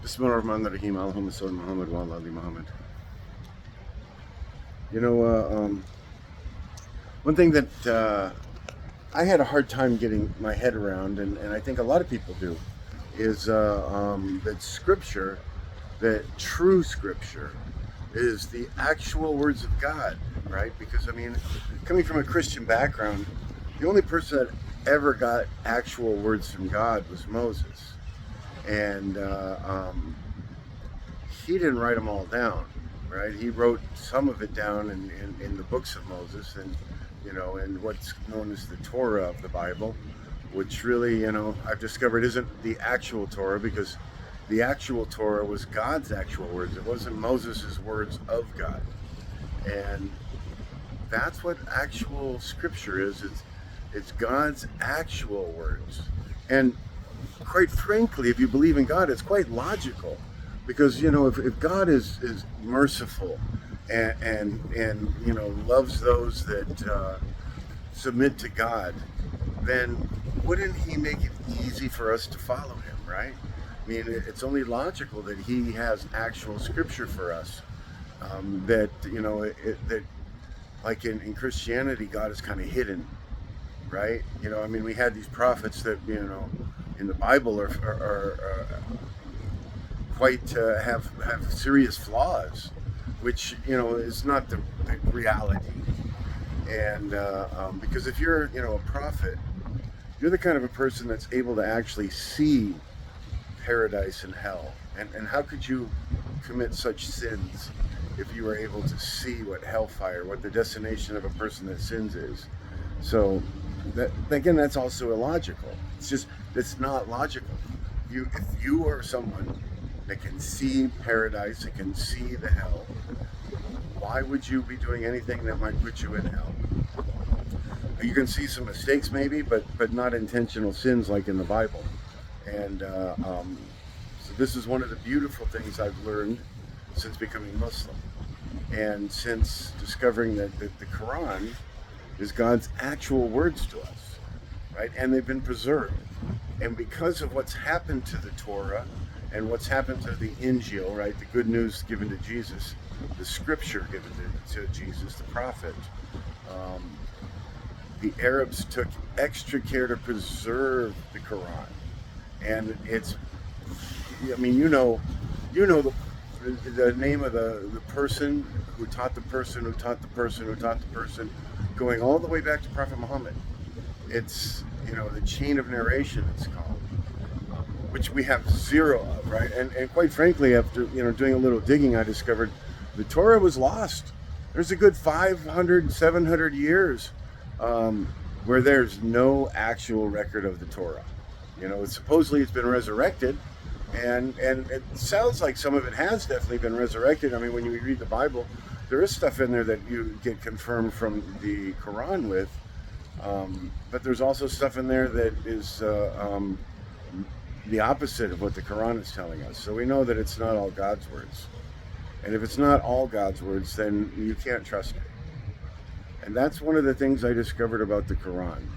Bismillahirrahmanirrahim. Allahumma salli Muhammad wa ala ali Muhammad. One thing that I had a hard time getting my head around, and I think a lot of people do, is that Scripture, that true Scripture, is the actual words of God, right? Because, I mean, coming from a Christian background, the only person that ever got actual words from God was Moses. And he didn't write them all down, right? He wrote some of it down in the books of Moses, and in what's known as the Torah of the Bible, which really, I've discovered isn't the actual Torah, because the actual Torah was God's actual words. It wasn't Moses' words of God. And that's what actual Scripture is. It's God's actual words. And quite frankly, if you believe in God, it's quite logical, because if God is merciful and loves those that submit to God, then wouldn't He make it easy for us to follow Him, right? I mean, it's only logical that He has actual Scripture for us. That like in Christianity, God is kind of hidden, right? We had these prophets that in the Bible are quite have serious flaws, which is not the reality. And because if you're a prophet, you're the kind of a person that's able to actually see paradise and hell. And how could you commit such sins if you were able to see what hellfire, what the destination of a person that sins is? So that's also illogical. It's not logical. If you are someone that can see paradise, that can see the hell, why would you be doing anything that might put you in hell? You can see some mistakes maybe, but not intentional sins like in the Bible. And so this is one of the beautiful things I've learned since becoming Muslim, and since discovering that the Quran is God's actual words to us, right? And they've been preserved. And because of what's happened to the Torah and what's happened to the Injil, right, the good news given to Jesus, the Scripture given to Jesus, the prophet, the Arabs took extra care to preserve the Quran. And it's, the name of the person who taught the person who taught the person who taught the person, going all the way back to Prophet Muhammad. It's, the chain of narration, it's called, which we have zero of, right? And quite frankly, after, doing a little digging, I discovered the Torah was lost. There's a good 500, 700 years where there's no actual record of the Torah. Supposedly it's been resurrected, and it sounds like some of it has definitely been resurrected. I mean, when you read the Bible, there is stuff in there that you get confirmed from the Quran with, but there's also stuff in there that is the opposite of what the Quran is telling us. So we know that it's not all God's words. And if it's not all God's words, then you can't trust it. And that's one of the things I discovered about the Quran,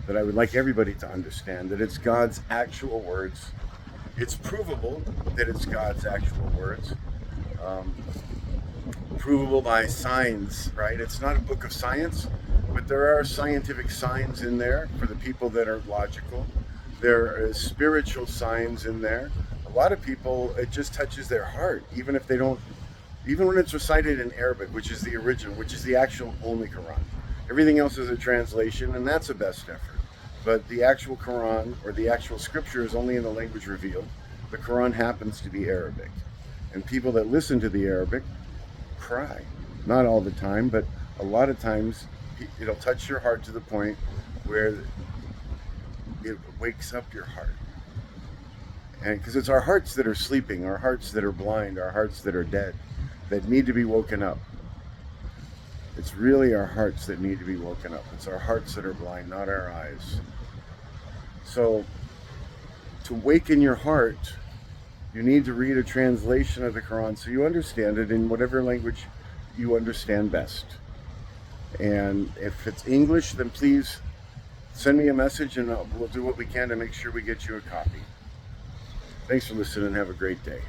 that I would like everybody to understand, that it's God's actual words. It's provable that it's God's actual words. Provable by signs, right? It's not a book of science, but there are scientific signs in there for the people that are logical. There are spiritual signs in there. A lot of people, it just touches their heart, even if they don't, even when it's recited in Arabic, which is the original, which is the actual only Quran. Everything else is a translation, and that's a best effort. But the actual Quran, or the actual Scripture, is only in the language revealed. The Quran happens to be Arabic. And people that listen to the Arabic cry. Not all the time, but a lot of times it'll touch your heart to the point where it wakes up your heart. And because it's our hearts that are sleeping, our hearts that are blind, our hearts that are dead, that need to be woken up. It's really our hearts that need to be woken up. It's our hearts that are blind, not our eyes. So, to waken your heart, you need to read a translation of the Quran so you understand it in whatever language you understand best. And if it's English, then please send me a message and we'll do what we can to make sure we get you a copy. Thanks for listening. Have a great day.